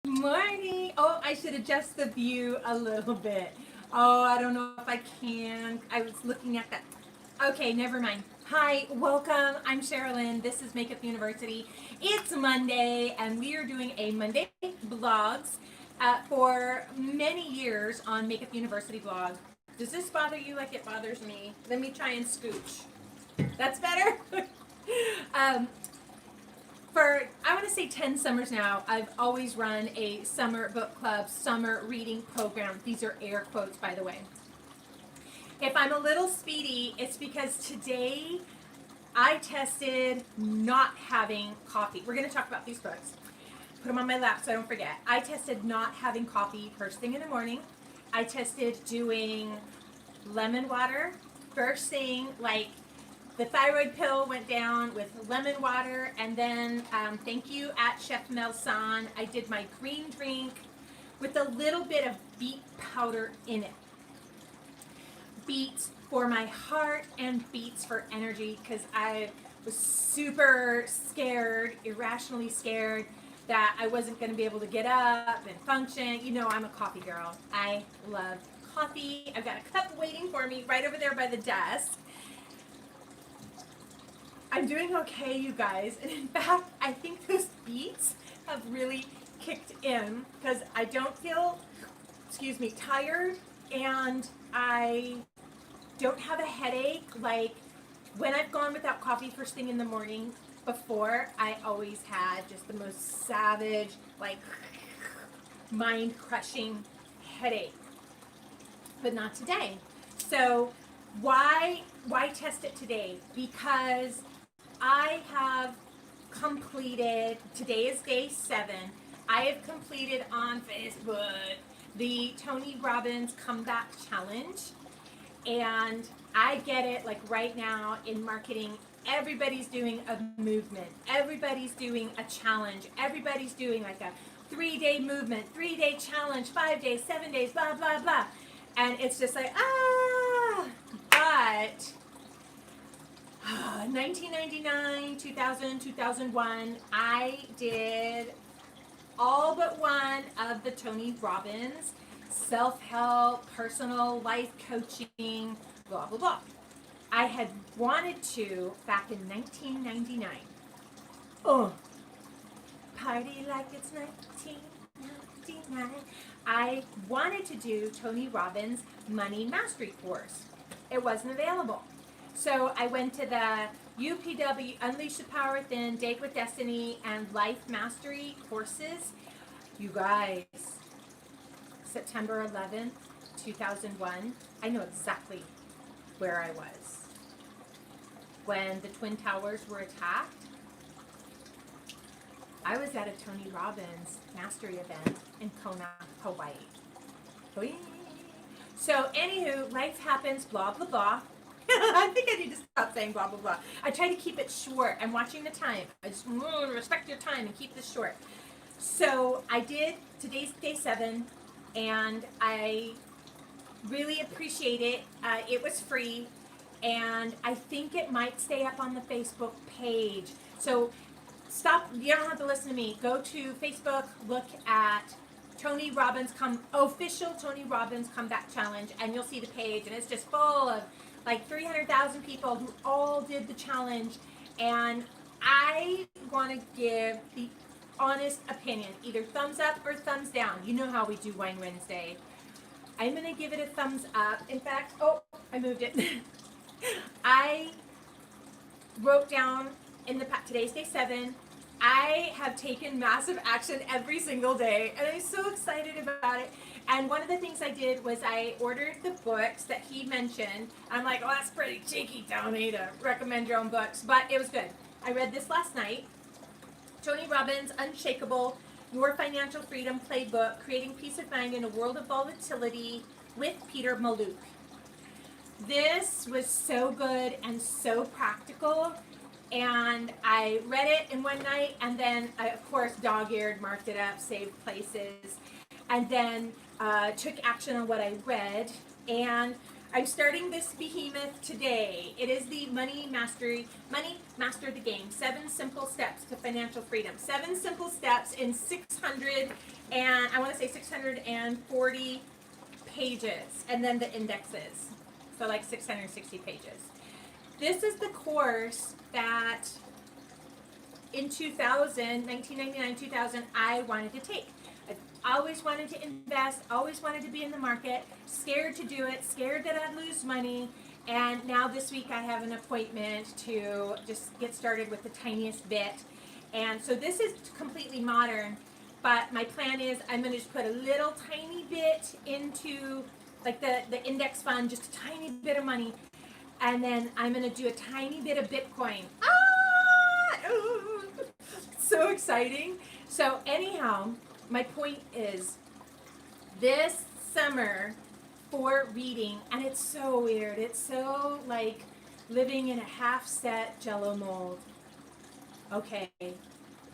Morning. Oh, I should adjust the view a little bit. Oh, I don't know if I can. I was looking at that. Okay, never mind. Hi, welcome. I'm Sherilyn. This is Makeup University. It's Monday, and we are doing a Monday vlogs for many years on Makeup University vlog. Does this bother you like it bothers me? Let me try and scooch. That's better. um, for I want to say 10 summers now, I've always run a summer book club, summer reading program. These are air quotes, by the way. If I'm a little speedy, it's because today I tested not having coffee. We're going to talk about these books. Put them on my lap so I don't forget. I tested not having coffee first thing in the morning. I tested doing lemon water first thing, like the thyroid pill went down with lemon water, and then thank you at Chef Melsan. I did my green drink with a little bit of beet powder in it. Beets for my heart and beets for energy, because I was super scared, irrationally scared, that I wasn't going to be able to get up and function. You know, I'm a coffee girl. I love coffee. I've got a cup waiting for me right over there by the desk. I'm doing okay, you guys. And in fact, I think those beets have really kicked in because I don't feel, tired, and I don't have a headache. Like when I've gone without coffee first thing in the morning before, I always had just the most savage, like mind-crushing headache. But not today. So why test it today? Because I have completed, today is day 7, I have completed on Facebook the Tony Robbins Comeback Challenge. And I get it, like right now in marketing, everybody's doing a movement. Everybody's doing a challenge. Everybody's doing like a 3-day movement, 3-day challenge, 5 days, 7 days, blah, blah, blah. And it's just like, but 1999, 2000, 2001, I did all but one of the Tony Robbins self-help, personal life coaching, blah, blah, blah. I had wanted to back in 1999. Oh, party like it's 1999. I wanted to do Tony Robbins' Money Mastery course. It wasn't available. So I went to the UPW Unleash the Power Within, Date with Destiny, and Life Mastery courses. You guys, September 11th, 2001, I know exactly where I was. When the Twin Towers were attacked, I was at a Tony Robbins Mastery event in Kona, Hawaii. So anywho, life happens, blah, blah, blah. I think I need to stop saying blah, blah, blah. I try to keep it short. I'm watching the time. I just respect your time and keep this short. So I did, today's day 7, and I really appreciate it. It was free, and I think it might stay up on the Facebook page. So stop, you don't have to listen to me. Go to Facebook, look at Tony Robbins official Tony Robbins Comeback Challenge, and you'll see the page, and it's just full of like 300,000 people who all did the challenge. And I want to give the honest opinion, either thumbs up or thumbs down. You know how we do Wine Wednesday. I'm going to give it a thumbs up. In fact, oh, I moved it. I wrote down in today's day 7, I have taken massive action every single day, and I'm so excited about it. And one of the things I did was I ordered the books that he mentioned. I'm like, oh, that's pretty cheeky, Tony, to recommend your own books, but it was good. I read this last night. Tony Robbins' Unshakable, Your Financial Freedom Playbook, Creating Peace of Mind in a World of Volatility with Peter Mallouk. This was so good and so practical. And I read it in one night, and then I, of course, dog-eared, marked it up, saved places, and then took action on what I read. And I'm starting this behemoth today. It is the Money Master the Game. 7 simple steps to financial freedom. 7 simple steps in 600 and I want to say 640 pages, and then the indexes. So like 660 pages. This is the course that in 1999, 2000, I wanted to take. I always wanted to invest, always wanted to be in the market, scared to do it, scared that I'd lose money. And now this week I have an appointment to just get started with the tiniest bit. And so this is completely modern, but my plan is I'm going to just put a little tiny bit into like the index fund, just a tiny bit of money. And then I'm going to do a tiny bit of Bitcoin. So exciting. So anyhow, my point is this summer for reading, and it's so weird. It's so like living in a half set Jello mold. Okay,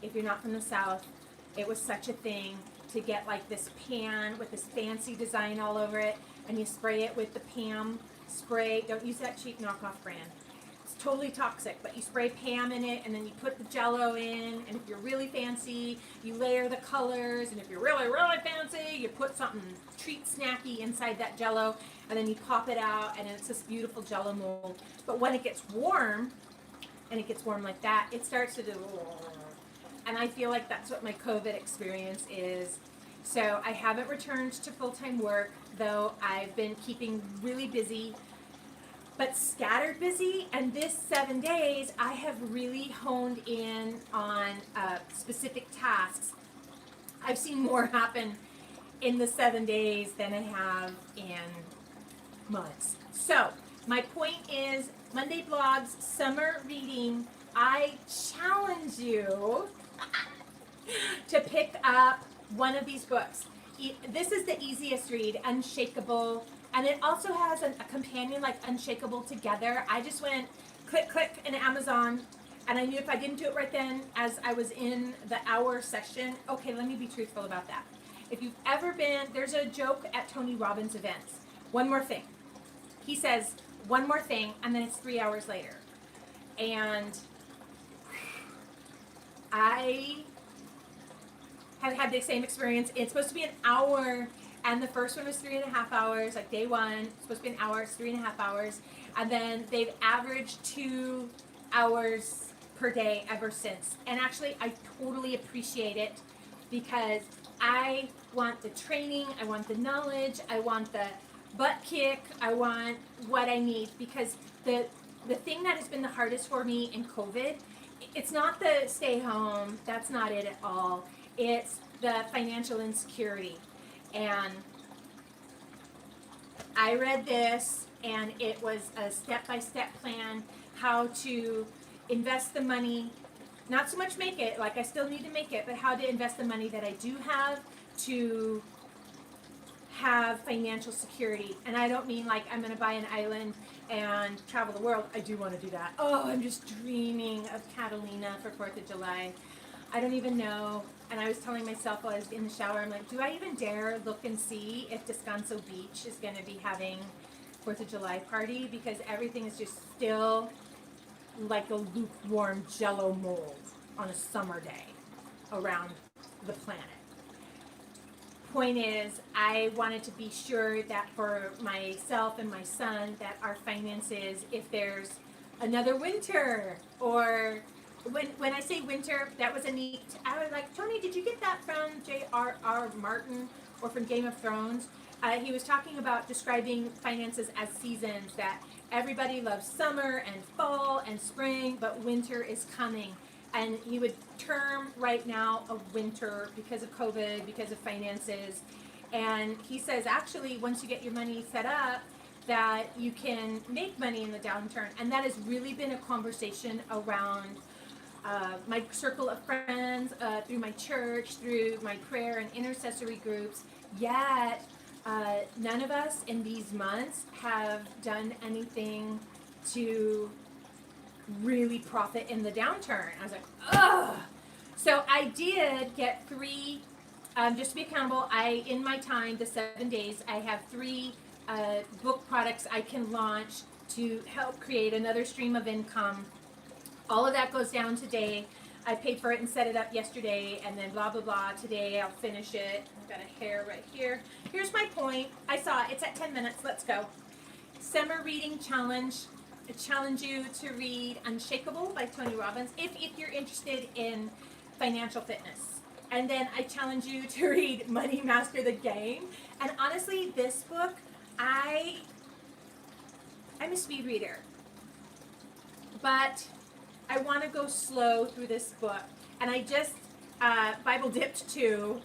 if you're not from the South, it was such a thing to get like this pan with this fancy design all over it, and you spray it with the Pam spray. Don't use that cheap knockoff brand. It's totally toxic, but you spray Pam in it, and then you put the Jello in, and if you're really fancy, you layer the colors, and if you're really, really fancy, you put something treat snacky inside that Jello, and then you pop it out, and it's this beautiful Jello mold. But when it gets warm, and it gets warm like that, it starts to do, and I feel like that's what my COVID experience is. So I haven't returned to full-time work, though I've been keeping really busy, but scattered busy. And this 7 days, I have really honed in on specific tasks. I've seen more happen in the 7 days than I have in months. So my point is, Monday blogs, summer reading, I challenge you to pick up one of these books. This is the easiest read, Unshakable, and it also has a companion like Unshakable together. I just went click in Amazon, and I knew if I didn't do it right then as I was in the hour session, okay, let me be truthful about that. If you've ever been, there's a joke at Tony Robbins events. One more thing. He says, one more thing, and then it's 3 hours later. And I have had the same experience. It's supposed to be an hour, and the first one was 3.5 hours, like day one. It's supposed to be an hour, it's 3.5 hours. And then they've averaged 2 hours per day ever since. And actually, I totally appreciate it because I want the training, I want the knowledge, I want the butt kick, I want what I need, because the thing that has been the hardest for me in COVID, it's not the stay home, that's not it at all. It's the financial insecurity. And I read this, and it was a step-by-step plan how to invest the money, not so much make it, like I still need to make it, but how to invest the money that I do have to have financial security. And I don't mean like I'm going to buy an island and travel the world. I do want to do that. Oh, I'm just dreaming of Catalina for 4th of July. I don't even know. And I was telling myself while I was in the shower, I'm like, do I even dare look and see if Descanso Beach is going to be having 4th of July party? Because everything is just still like a lukewarm Jello mold on a summer day around the planet. Point is, I wanted to be sure that for myself and my son, that our finances, if there's another winter, or when I say winter, that was a neat, I was like, Tony, did you get that from J.R.R. Martin or from Game of Thrones? He was talking about describing finances as seasons, that everybody loves summer and fall and spring, but winter is coming. And he would term right now a winter because of COVID, because of finances. And he says, actually, once you get your money set up, that you can make money in the downturn. And that has really been a conversation around my circle of friends, through my church, through my prayer and intercessory groups. Yet, none of us in these months have done anything to really profit in the downturn. I was like, ugh. So I did get 3, just to be accountable, in my time, the 7 days, I have 3 book products I can launch to help create another stream of income. All of that goes down today. I paid for it and set it up yesterday, and then blah, blah, blah. Today I'll finish it. I've got a hair right here. Here's my point. I saw it. It's at 10 minutes. Let's go. Summer reading challenge. I challenge you to read Unshakable by Tony Robbins if you're interested in financial fitness. And then I challenge you to read Money Master the Game. And honestly, this book, I'm a speed reader. But I want to go slow through this book. And I just Bible dipped to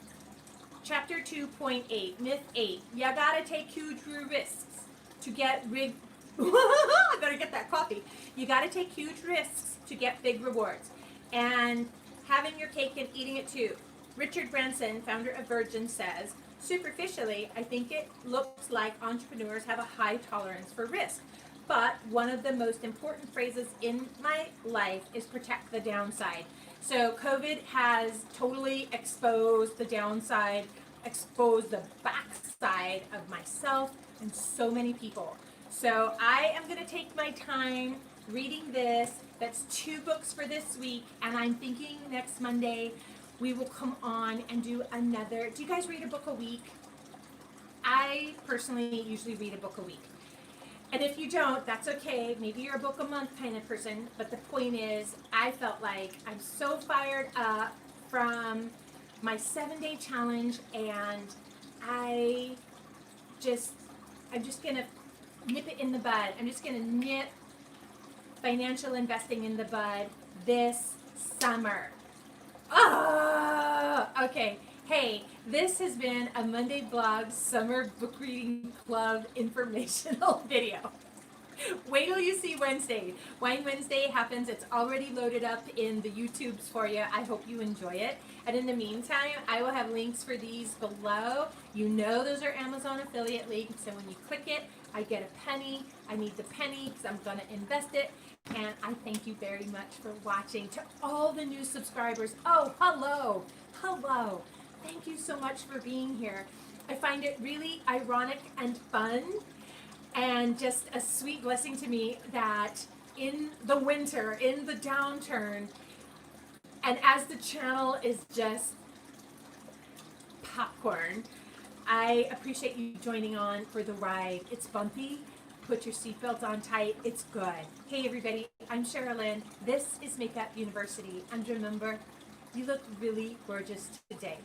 chapter 2.8, myth 8. You gotta take huge risks to get big. I better get that coffee. You gotta take huge risks to get big rewards. And having your cake and eating it too. Richard Branson, founder of Virgin, says, superficially, I think it looks like entrepreneurs have a high tolerance for risk. But one of the most important phrases in my life is protect the downside. So COVID has totally exposed the downside, exposed the backside of myself and so many people. So I am going to take my time reading this. That's 2 books for this week. And I'm thinking next Monday we will come on and do another. Do you guys read a book a week? I personally usually read a book a week. And if you don't, that's okay. Maybe you're a book a month kind of person. But the point is, I felt like I'm so fired up from my 7-day challenge, and I'm just going to nip it in the bud. I'm just going to nip financial investing in the bud this summer. Oh, okay. Hey, this has been a Monday Blog Summer Book Reading Club informational video. Wait till you see Wednesday. Wine Wednesday happens. It's already loaded up in the YouTubes for you. I hope you enjoy it. And in the meantime, I will have links for these below. You know those are Amazon affiliate links. So when you click it, I get a penny. I need the penny because I'm going to invest it. And I thank you very much for watching. To all the new subscribers, oh, hello, hello. Thank you so much for being here. I find it really ironic and fun and just a sweet blessing to me that in the winter, in the downturn, and as the channel is just popcorn, I appreciate you joining on for the ride. It's bumpy. Put your seatbelt on tight. It's good. Hey, everybody. I'm Sherilyn. This is Makeup University. And remember, you look really gorgeous today.